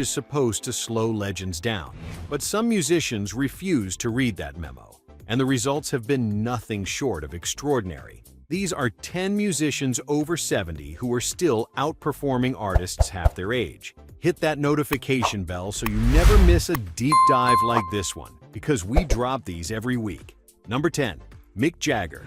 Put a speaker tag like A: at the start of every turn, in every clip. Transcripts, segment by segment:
A: is supposed to slow legends down, but some musicians refuse to read that memo, and the results have been nothing short of extraordinary. These are 10 musicians over 70 who are still outperforming artists half their age. Hit that notification bell so you never miss a deep dive like this one, because we drop these every week. Number 10. Mick Jagger.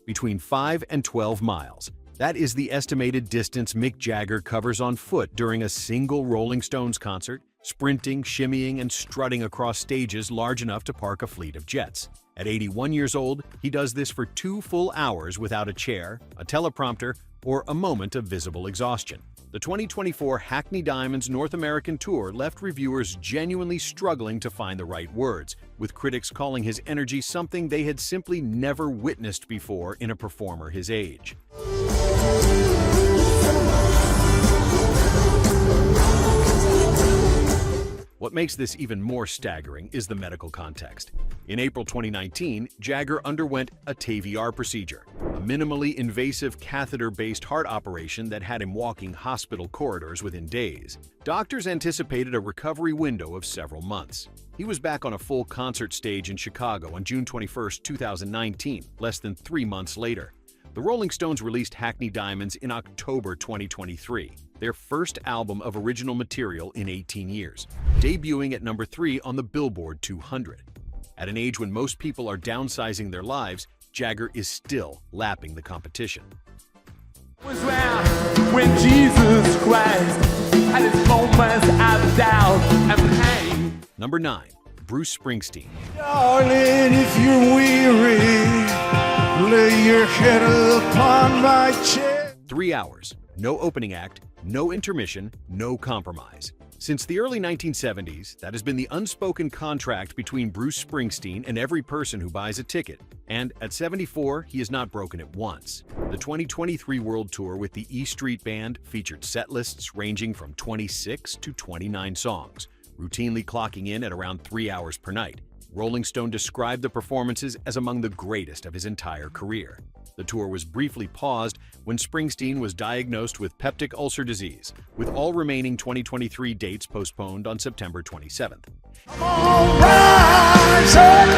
A: Between 5 and 12 miles. That is the estimated distance Mick Jagger covers on foot during a single Rolling Stones concert, sprinting, shimmying, and strutting across stages large enough to park a fleet of jets. At 81 years old, he does this for 2 full hours without a chair, a teleprompter, or a moment of visible exhaustion. The 2024 Hackney Diamonds North American Tour left reviewers genuinely struggling to find the right words, with critics calling his energy something they had simply never witnessed before in a performer his age. What makes this even more staggering is the medical context. In April 2019, Jagger underwent a TAVR procedure, a minimally invasive catheter-based heart operation that had him walking hospital corridors within days. Doctors anticipated a recovery window of several months. He was back on a full concert stage in Chicago on June 21, 2019, less than 3 months later. The Rolling Stones released Hackney Diamonds in October 2023, their first album of original material in 18 years, debuting at number 3 on the Billboard 200. At an age when most people are downsizing their lives, Jagger is still lapping the competition.
B: When Jesus Christ had his moments of doubt and pain.
A: Number 9. Bruce Springsteen.
C: Darling, if you're weary, lay your head upon my chest.
A: 3 hours, no opening act, no intermission, no compromise. Since the early 1970s, that has been the unspoken contract between Bruce Springsteen and every person who buys a ticket. And at 74, he has not broken it once. The 2023 World Tour with the E Street Band featured set lists ranging from 26 to 29 songs, routinely clocking in at around 3 hours per night. Rolling Stone described the performances as among the greatest of his entire career. The tour was briefly paused when Springsteen was diagnosed with peptic ulcer disease, with all remaining 2023 dates postponed on September 27th.
C: Come on, rise up.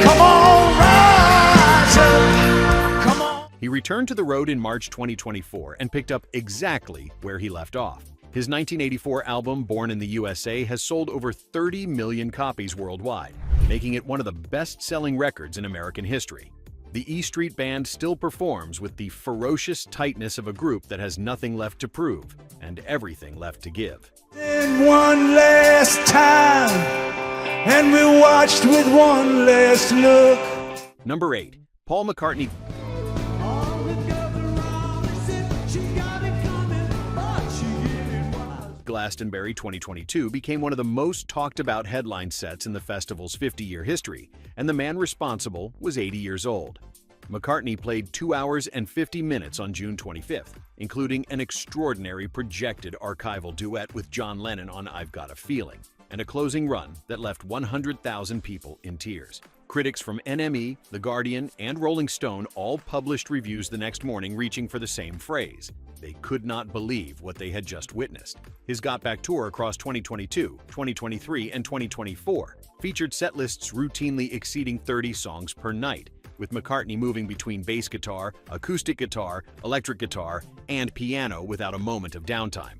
C: Come on, rise up. Come on.
A: He returned to the road in March 2024 and picked up exactly where he left off. His 1984 album, Born in the USA, has sold over 30 million copies worldwide, making it one of the best-selling records in American history. The E Street Band still performs with the ferocious tightness of a group that has nothing left to prove and everything left to give.
C: Then one last time, and we watched with one last look.
A: Number 8. Paul McCartney. Glastonbury 2022 became one of the most talked about headline sets in the festival's 50-year history, and the man responsible was 80 years old. McCartney played 2 hours and 50 minutes on June 25th, including an extraordinary projected archival duet with John Lennon on I've Got a Feeling, and a closing run that left 100,000 people in tears. Critics from NME, The Guardian, and Rolling Stone all published reviews the next morning reaching for the same phrase. They could not believe what they had just witnessed. His Got Back tour across 2022, 2023, and 2024 featured set lists routinely exceeding 30 songs per night, with McCartney moving between bass guitar, acoustic guitar, electric guitar, and piano without a moment of downtime.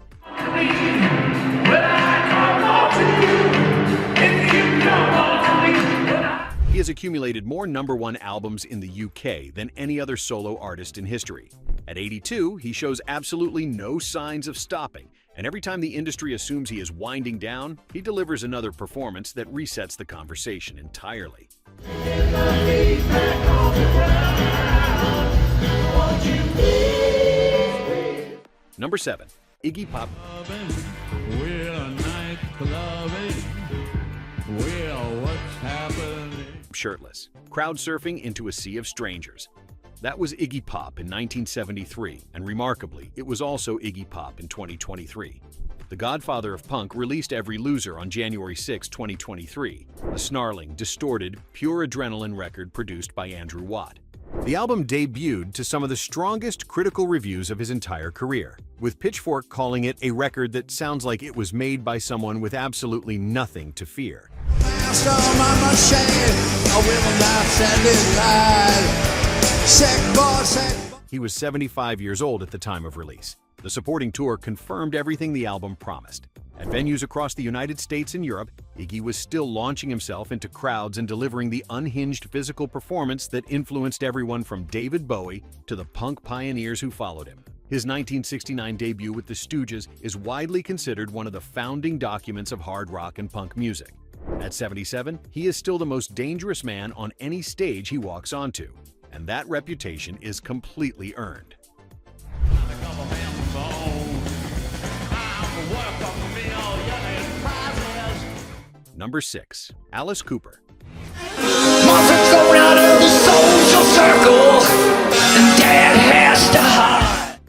A: He has accumulated more #1 albums in the UK than any other solo artist in history. At 82, he shows absolutely no signs of stopping, and every time the industry assumes he is winding down, he delivers another performance that resets the conversation entirely. Number 7. Iggy Pop. Shirtless, crowd surfing into a sea of strangers. That was Iggy Pop in 1973, and remarkably, it was also Iggy Pop in 2023. The godfather of punk released Every Loser on January 6, 2023, a snarling, distorted, pure adrenaline record produced by Andrew Watt. The album debuted to some of the strongest critical reviews of his entire career, with Pitchfork calling it a record that sounds like it was made by someone with absolutely nothing to fear. He was 75 years old at the time of release. The supporting tour confirmed everything the album promised. At venues across the United States and Europe, Iggy was still launching himself into crowds and delivering the unhinged physical performance that influenced everyone from David Bowie to the punk pioneers who followed him. His 1969 debut with the Stooges is widely considered one of the founding documents of hard rock and punk music. At 77, he is still the most dangerous man on any stage he walks onto, and that reputation is completely earned. Number 6. Alice Cooper.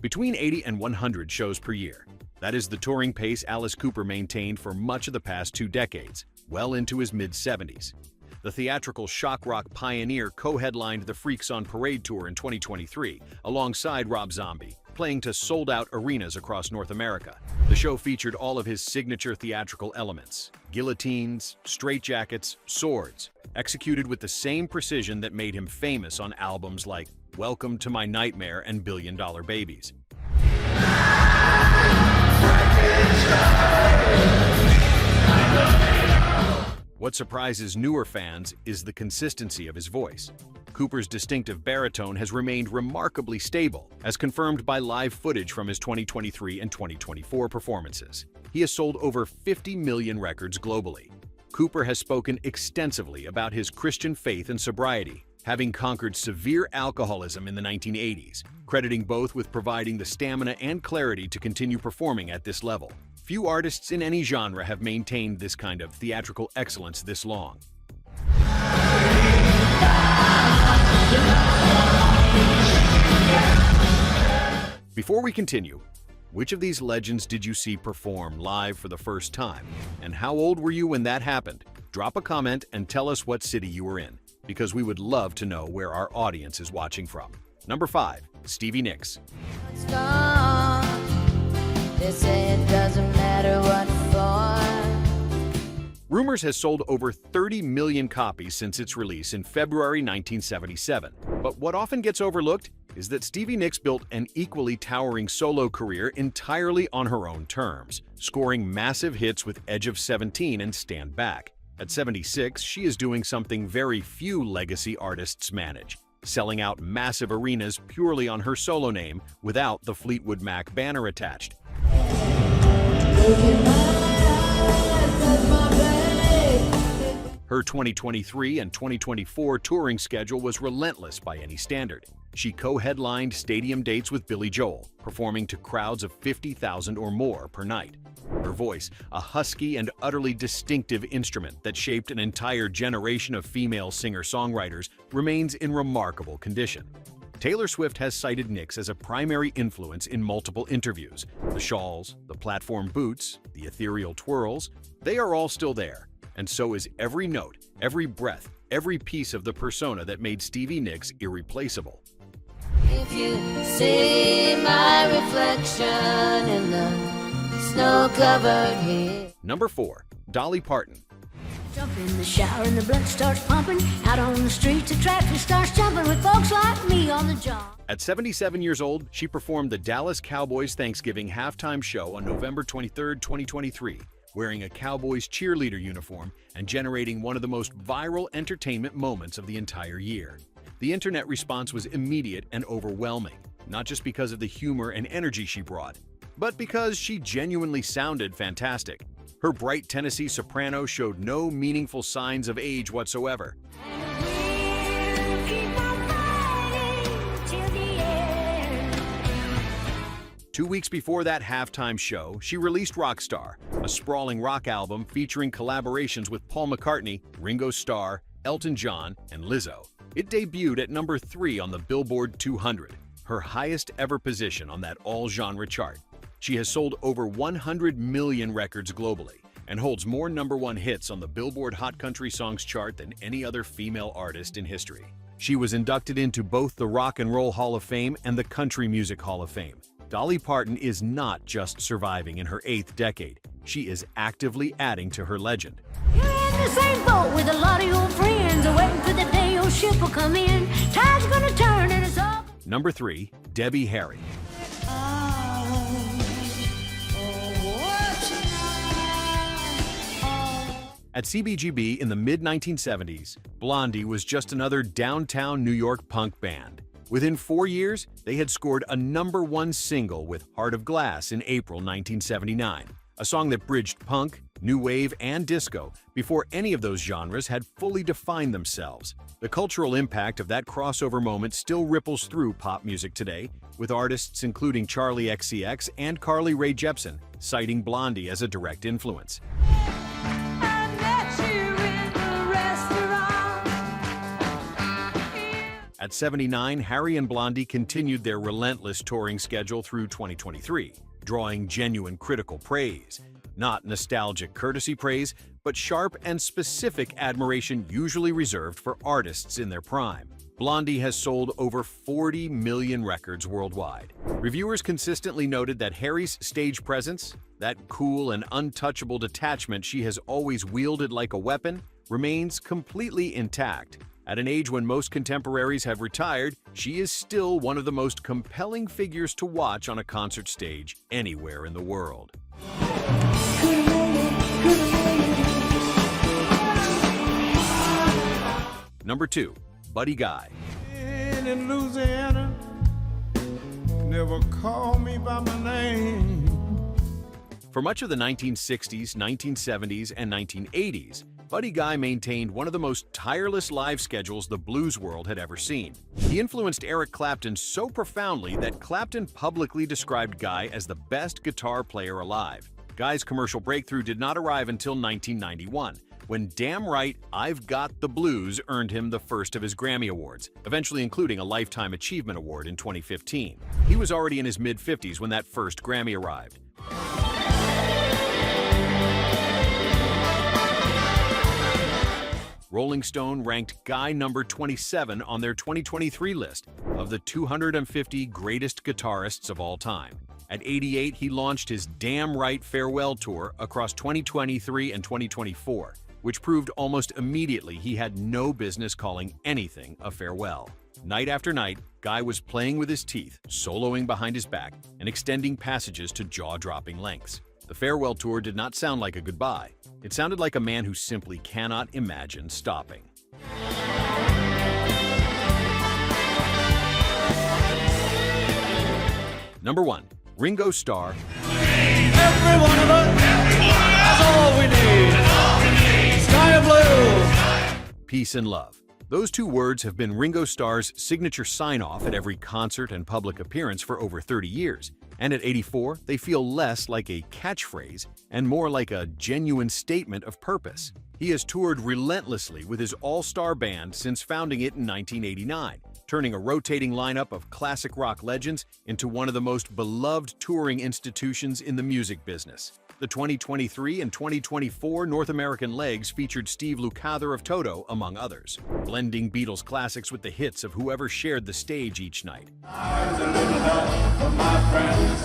A: Between 80 and 100 shows per year. That is the touring pace Alice Cooper maintained for much of the past 2 decades, well into his mid-70s. The theatrical shock rock pioneer co-headlined the Freaks on Parade tour in 2023, alongside Rob Zombie, playing to sold-out arenas across North America. The show featured all of his signature theatrical elements: guillotines, straitjackets, swords, executed with the same precision that made him famous on albums like Welcome to My Nightmare and Billion Dollar Babies. What surprises newer fans is the consistency of his voice. Cooper's distinctive baritone has remained remarkably stable, as confirmed by live footage from his 2023 and 2024 performances. He has sold over 50 million records globally. Cooper has spoken extensively about his Christian faith and sobriety, having conquered severe alcoholism in the 1980s, crediting both with providing the stamina and clarity to continue performing at this level. Few artists in any genre have maintained this kind of theatrical excellence this long. Before we continue, which of these legends did you see perform live for the first time? And how old were you when that happened? Drop a comment and tell us what city you were in, because we would love to know where our audience is watching from. Number 5. Stevie Nicks.
D: They say it doesn't matter what for.
A: Rumors has sold over 30 million copies since its release in February 1977. But what often gets overlooked is that Stevie Nicks built an equally towering solo career entirely on her own terms, scoring massive hits with Edge of 17 and Stand Back. At 76, she is doing something very few legacy artists manage, selling out massive arenas purely on her solo name without the Fleetwood Mac banner attached. Her 2023 and 2024 touring schedule was relentless by any standard. She co-headlined stadium dates with Billy Joel, performing to crowds of 50,000 or more per night. Her voice, a husky and utterly distinctive instrument that shaped an entire generation of female singer-songwriters, remains in remarkable condition. Taylor Swift has cited Nicks as a primary influence in multiple interviews. The shawls, the platform boots, the ethereal twirls, they are all still there. And so is every note, every breath, every piece of the persona that made Stevie Nicks irreplaceable.
D: If you see my reflection in the snow-covered hill.
A: Number 4. Dolly Parton.
E: Jump in the shower and the blood starts pumping. Out on the streets, the traffic starts jumping with folks like me on the job.
A: At 77 years old, she performed the Dallas Cowboys Thanksgiving halftime show on November 23, 2023, wearing a Cowboys cheerleader uniform and generating one of the most viral entertainment moments of the entire year. The internet response was immediate and overwhelming, not just because of the humor and energy she brought, but because she genuinely sounded fantastic. Her bright Tennessee soprano showed no meaningful signs of age whatsoever.
E: We'll keep on fighting till the end.
A: 2 weeks before that halftime show, she released Rockstar, a sprawling rock album featuring collaborations with Paul McCartney, Ringo Starr, Elton John, and Lizzo. It debuted at number 3 on the Billboard 200, her highest ever position on that all-genre chart. She has sold over 100 million records globally, and holds more #1 hits on the Billboard Hot Country Songs chart than any other female artist in history. She was inducted into both the Rock and Roll Hall of Fame and the Country Music Hall of Fame. Dolly Parton is not just surviving in her 8th decade. She is actively adding to her legend.
E: You're in the same boat with a lot of your friends, waiting for the day your ship will come in. Tide's gonna turn and it's all...
A: Number 3, Debbie Harry. At CBGB in the mid-1970s, Blondie was just another downtown New York punk band. Within 4 years, they had scored a #1 single with Heart of Glass in April 1979, a song that bridged punk, new wave, and disco before any of those genres had fully defined themselves. The cultural impact of that crossover moment still ripples through pop music today, with artists including Charli XCX and Carly Rae Jepsen citing Blondie as a direct influence. At 79, Harry and Blondie continued their relentless touring schedule through 2023, drawing genuine critical praise. Not nostalgic courtesy praise, but sharp and specific admiration usually reserved for artists in their prime. Blondie has sold over 40 million records worldwide. Reviewers consistently noted that Harry's stage presence, that cool and untouchable detachment she has always wielded like a weapon, remains completely intact. At an age when most contemporaries have retired, she is still one of the most compelling figures to watch on a concert stage anywhere in the world. Number 2, Buddy Guy.
C: In Louisiana, never call me by my name.
A: For much of the 1960s, 1970s, and 1980s, Buddy Guy maintained one of the most tireless live schedules the blues world had ever seen. He influenced Eric Clapton so profoundly that Clapton publicly described Guy as the best guitar player alive. Guy's commercial breakthrough did not arrive until 1991, when Damn Right, I've Got the Blues earned him the first of his Grammy Awards, eventually including a Lifetime Achievement Award in 2015. He was already in his mid-50s when that first Grammy arrived. Rolling Stone ranked Guy number 27 on their 2023 list of the 250 greatest guitarists of all time. At 88, he launched his Damn Right Farewell Tour across 2023 and 2024, which proved almost immediately he had no business calling anything a farewell. Night after night, Guy was playing with his teeth, soloing behind his back, and extending passages to jaw-dropping lengths. The farewell tour did not sound like a goodbye. It sounded like a man who simply cannot imagine stopping. Number 1, Ringo Starr.
B: Every one of us, that's all we need. Sky blue.
A: Peace and love. Those two words have been Ringo Starr's signature sign-off at every concert and public appearance for over 30 years. And at 84, they feel less like a catchphrase and more like a genuine statement of purpose. He has toured relentlessly with his all-star band since founding it in 1989, turning a rotating lineup of classic rock legends into one of the most beloved touring institutions in the music business. The 2023 and 2024 North American legs featured Steve Lukather of Toto, among others, blending Beatles classics with the hits of whoever shared the stage each night.
B: I'm a little help from my friends.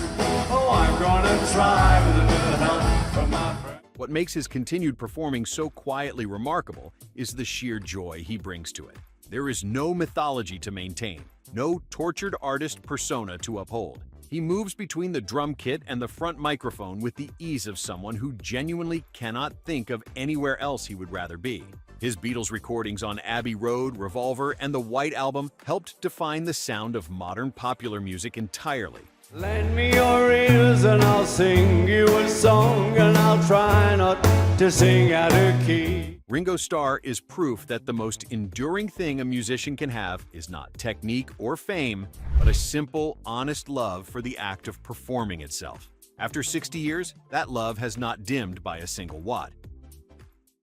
B: Oh, I'm gonna try with a little help from my friends.
A: What makes his continued performing so quietly remarkable is the sheer joy he brings to it. There is no mythology to maintain, no tortured artist persona to uphold. He moves between the drum kit and the front microphone with the ease of someone who genuinely cannot think of anywhere else he would rather be. His Beatles recordings on Abbey Road, Revolver, and the White Album helped define the sound of modern popular music entirely.
B: Lend me your ears and I'll sing you a song, and I'll try not to sing out of key.
A: Ringo Starr is proof that the most enduring thing a musician can have is not technique or fame, but a simple, honest love for the act of performing itself. After 60 years, that love has not dimmed by a single watt.